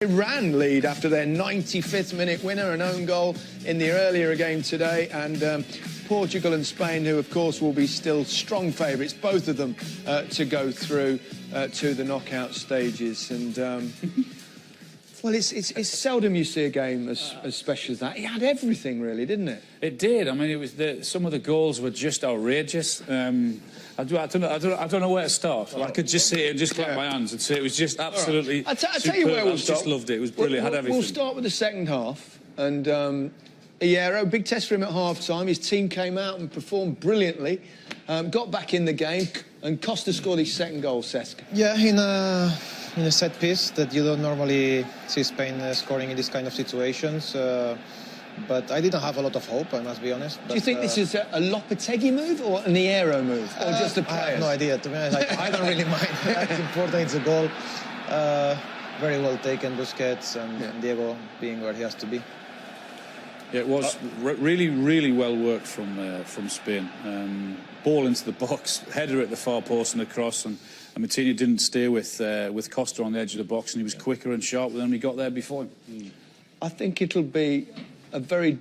Iran lead after their 95th minute winner, an own goal in the earlier game today, and Portugal and Spain, who of course will be still strong favourites, both of them, to go through to the knockout stages. And well, it's seldom you see a game as special as that. It had everything, really, didn't it? It did. I mean, it was some of the goals were just outrageous. I don't know where to start. I could just sit here and just clap my hands and say it was just absolutely. I'll tell you where we'll start. I just loved it. It was brilliant. Had everything. We'll start with the second half, and Iero, big test for him at half-time. His team came out and performed brilliantly, got back in the game, and Costa scored his second goal. Cesc. Yeah, in a set piece that you don't normally see Spain scoring in this kind of situations. But I didn't have a lot of hope, I must be honest. Do you think this is a Lopetegui move or an Iero move, or just a player? I have no idea. To be honest, I don't really mind. It's important. It's a goal. Very well taken, Busquets and Diego being where he has to be. Yeah, it was really, really well worked from Spain. Ball into the box, header at the far post and across, and Martinez didn't stay with Costa on the edge of the box, and he was quicker and sharper than he got there before him. I think it'll be very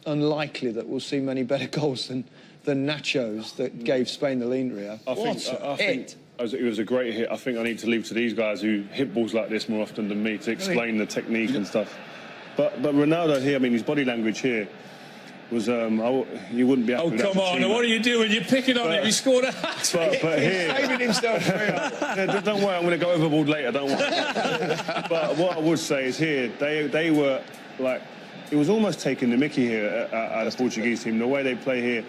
unlikely that we'll see many better goals than Nacho's that gave Spain the lead, Rio. I think it was a great hit. I think I need to leave to these guys who hit balls like this more often than me to explain the technique and stuff. But Ronaldo here, I mean, his body language here was, you wouldn't be happy with that. Oh, come on, what are you doing? You're picking on him. He scored a hat-trick. But here... He's saving himself. Don't worry, I'm going to go overboard later, don't worry. But what I would say is here, they were, like... It was almost taking the mickey here at the Portuguese team. The way they play here,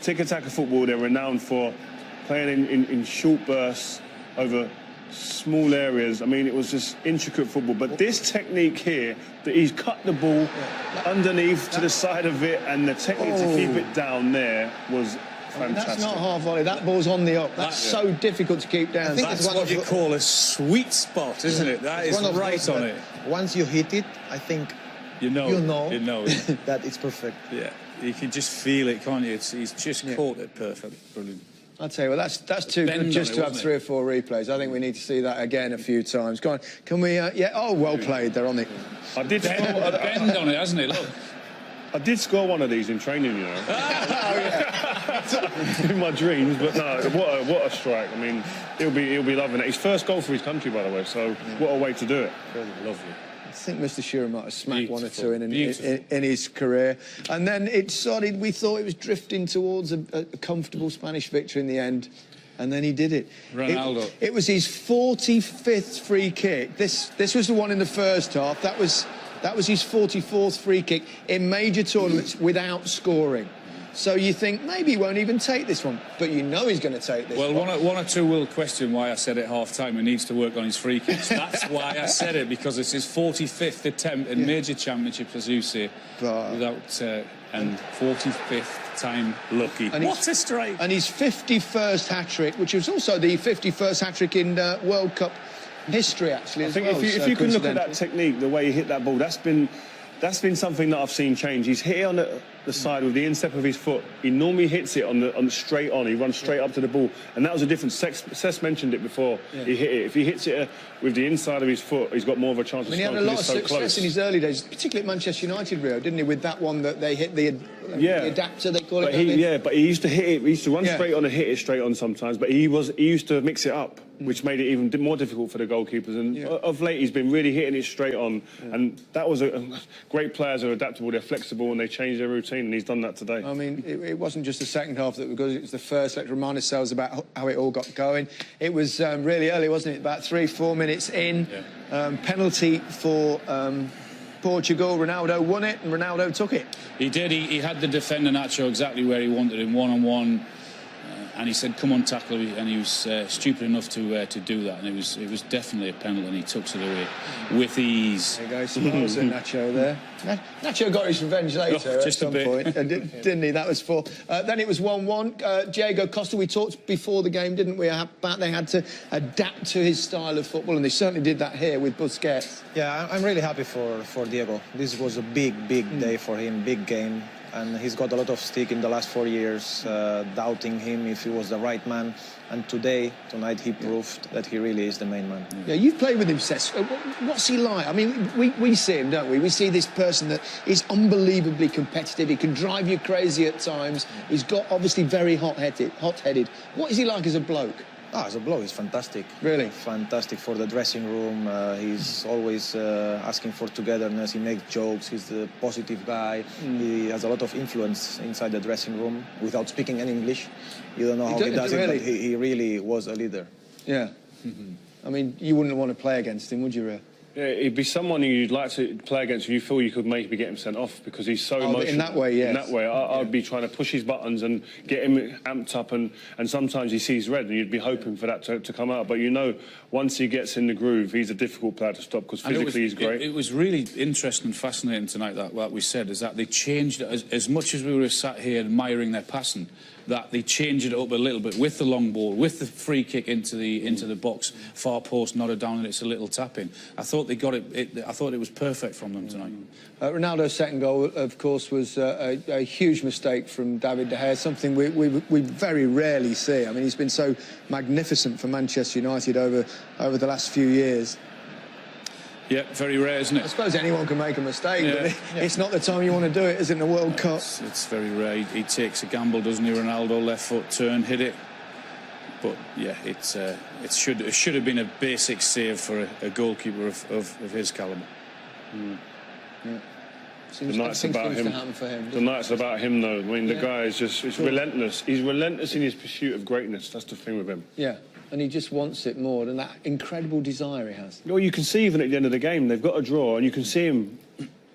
tiki-taka football, they're renowned for playing in short bursts over small areas. I mean, it was just intricate football. But this technique here, that he's cut the ball underneath to the side of it, and the technique to keep it down there was fantastic. That's not half volley. That ball's on the up. That's so difficult to keep down. That's what you call a sweet spot, isn't it? That is right on it. Once you hit it, I think you know that it's perfect. Yeah, you can just feel it, can't you? He's just caught it perfect. Brilliant. I'll tell you what, that's too good just to have 3 or 4 replays. I think we need to see that again a few times. Go on, can we? Yeah. Oh, well played. They're on it. I did bend on it, hasn't it? Look. I did score one of these in training, you know. In my dreams, but no, what a strike. I mean, he'll be loving it. His first goal for his country, by the way. So what a way to do it. Really lovely. I think Mr. Shearer might have smacked one or two in his career. And then it started, we thought it was drifting towards a comfortable Spanish victory in the end. And then he did it. Ronaldo. It was his 45th free kick. This was the one in the first half. That was his 44th free kick in major tournaments without scoring. So you think maybe he won't even take this one, but you know he's going to take this one. Well, one or two will question why I said at half-time he needs to work on his free kicks. That's why I said it, because it's his 45th attempt in major championships, as you say, without and 45th time lucky. And what a strike! And his 51st hat-trick, which was also the 51st hat-trick in World Cup history, actually. I think if you can look at that technique, the way he hit that ball, that's been something that I've seen change. He's hit it on the side with the instep of his foot. He normally hits it on the straight on. He runs straight up to the ball, and that was a difference. Cesc mentioned it before. He hit it. If he hits it with the inside of his foot, he's got more of a chance of scoring. He had a lot of success in his early days, particularly at Manchester United, Rio, didn't he? With that one that they hit the adapter, they call it. But he used to hit it. He used to run straight on and hit it straight on sometimes. But he used to mix it up, which made it even more difficult for the goalkeepers. And of late, he's been really hitting it straight on. And that was great players are adaptable. They're flexible and they change their routine. And he's done that today. I mean, it wasn't just the second half that was it was the first. Let's remind ourselves about how it all got going. It was really early, wasn't it? About 3-4 minutes in. Penalty for Portugal. Ronaldo won it and Ronaldo took it. He did. He had the defender Nacho exactly where he wanted him, one-on-one. And he said, "Come on, tackle," and he was stupid enough to do that. And it was definitely a penalty, and he took it away with ease. There you go, smiles at Nacho there. Nacho got his revenge later at some point, didn't he? That was 4. Then it was 1-1. Diego Costa, we talked before the game, didn't we, about they had to adapt to his style of football, and they certainly did that here with Busquets. Yeah, I'm really happy for Diego. This was a big day for him, big game. and he's got a lot of stick in the last 4 years, doubting him if he was the right man. And tonight, he proved that he really is the main man. Yeah, you've played with him, Cesc. What's he like? I mean, we see him, don't we? We see this person that is unbelievably competitive. He can drive you crazy at times. He's got obviously very hot-headed. What is he like as a bloke? As a bloke, he's fantastic. Really? Fantastic for the dressing room. He's always asking for togetherness. He makes jokes. He's a positive guy. He has a lot of influence inside the dressing room without speaking any English. You don't know how he does it, but he really was a leader. Yeah. I mean, you wouldn't want to play against him, would you, Ria? Yeah, he'd be someone you'd like to play against and you feel you could maybe get him sent off because he's so emotional. In that way, yes. In that way, I'd be trying to push his buttons and get him amped up and sometimes he sees red and you'd be hoping for that to come out. But you know, once he gets in the groove, he's a difficult player to stop because physically he's great. It was really interesting and fascinating tonight, that what we said, is that they changed, as much as we were sat here admiring their passing, that they changed it up a little bit with the long ball, with the free kick into the box, far post, nodded down, and it's a little tap in. I thought they got it. I thought it was perfect from them tonight. Ronaldo's second goal, of course, was a huge mistake from David De Gea, something we very rarely see. I mean, he's been so magnificent for Manchester United over the last few years. Yeah, very rare, isn't it? I suppose anyone can make a mistake, but it's not the time you want to do it, is it, in the World Cup? It's very rare. He takes a gamble, doesn't he, Ronaldo? Left foot turn, hit it. But, yeah, it should have been a basic save for a goalkeeper of his calibre. Yeah. The night's about him. The night's about him, though. I mean, the guy is just relentless. He's relentless in his pursuit of greatness. That's the thing with him. Yeah. And he just wants it more than that incredible desire he has. Well, you can see even at the end of the game, they've got a draw, and you can see him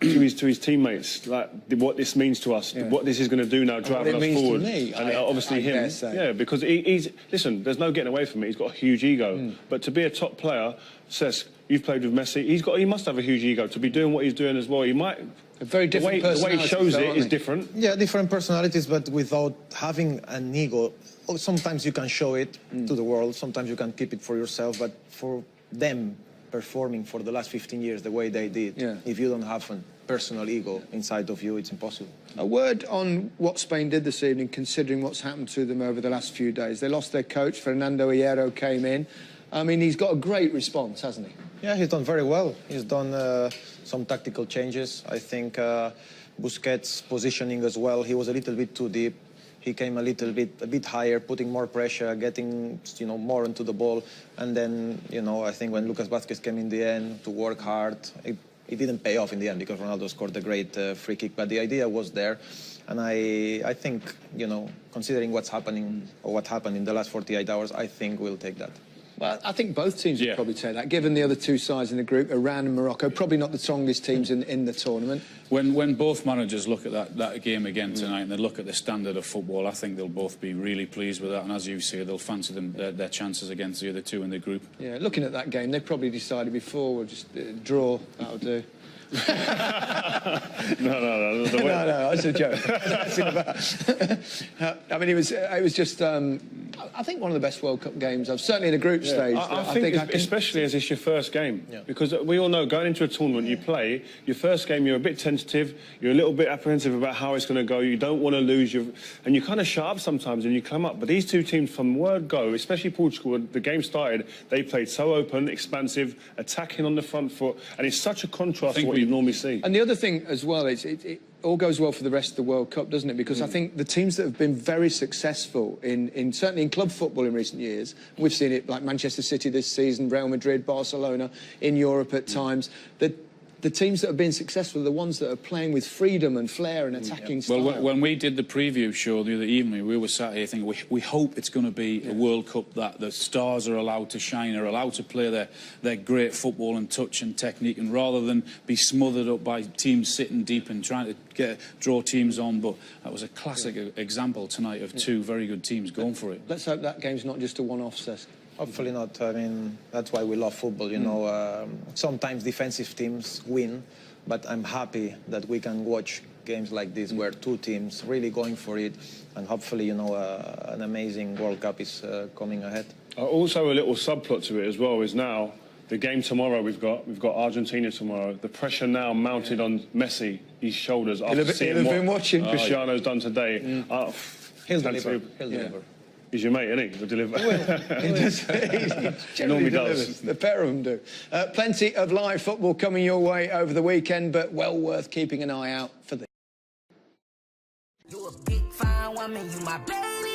to his teammates, like what this means to us, what this is going to do now, driving us forward. To me, and obviously him, because he's listen. There's no getting away from it. He's got a huge ego, but to be a top player, Cesc, you've played with Messi. He must have a huge ego to be doing what he's doing as well. He might. A very different personality. The way he shows it is different. Yeah, different personalities, but without having an ego. Sometimes you can show it to the world, sometimes you can keep it for yourself, but for them performing for the last 15 years the way they did, if you don't have a personal ego inside of you, it's impossible. A word on what Spain did this evening, considering what's happened to them over the last few days. They lost their coach, Fernando Hierro came in. I mean, he's got a great response, hasn't he? Yeah, he's done very well. He's done some tactical changes. I think Busquets' positioning as well, he was a little bit too deep. He came a bit higher, putting more pressure, getting, more into the ball. And then, I think when Lucas Vázquez came in the end to work hard, it didn't pay off in the end because Ronaldo scored a great free kick. But the idea was there. And I think, considering what's happening or what happened in the last 48 hours, I think we'll take that. Well, I think both teams would probably take that, given the other two sides in the group, Iran and Morocco, probably not the strongest teams in the tournament. When both managers look at that game again tonight and they look at the standard of football, I think they'll both be really pleased with that. And as you say, they'll fancy their chances against the other two in the group. Yeah, looking at that game, they probably decided before, we'll just draw, that'll do. No, that's a joke. I mean, it was just. I think one of the best World Cup games I've certainly in the group stage. I think especially as it's your first game, because we all know going into a tournament you play your first game, you're a bit tentative, you're a little bit apprehensive about how it's going to go. You don't want to lose, and you kind of shut up sometimes and you come up. But these two teams from word go, especially Portugal, when the game started, they played so open, expansive, attacking on the front foot, and it's such a contrast to what you normally see. And the other thing as well is it all goes well for the rest of the World Cup, doesn't it? Because I think the teams that have been very successful certainly in club football in recent years, we've seen it like Manchester City this season, Real Madrid, Barcelona, in Europe at times, the teams that have been successful are the ones that are playing with freedom and flair and attacking style. Well, when we did the preview show the other evening, we were sat here thinking we hope it's going to be a World Cup that the stars are allowed to shine, are allowed to play their great football and touch and technique, and rather than be smothered up by teams sitting deep and trying to draw teams on. But that was a classic example tonight of two very good teams going for it. Let's hope that game's not just a one-off, Cesc. Hopefully not. I mean, that's why we love football, you know. Sometimes defensive teams win, but I'm happy that we can watch games like this where two teams really going for it, and hopefully, you know, an amazing World Cup is coming ahead. Also, a little subplot to it as well is now The game tomorrow we've got Argentina tomorrow. The pressure now mounted on Messi, his shoulders after seeing what Cristiano's done today. He'll deliver. He'll deliver. He's your mate, isn't he? He'll deliver. He normally does. The pair of them do. Plenty of live football coming your way over the weekend, but well worth keeping an eye out for this. You a big fine woman, you my baby.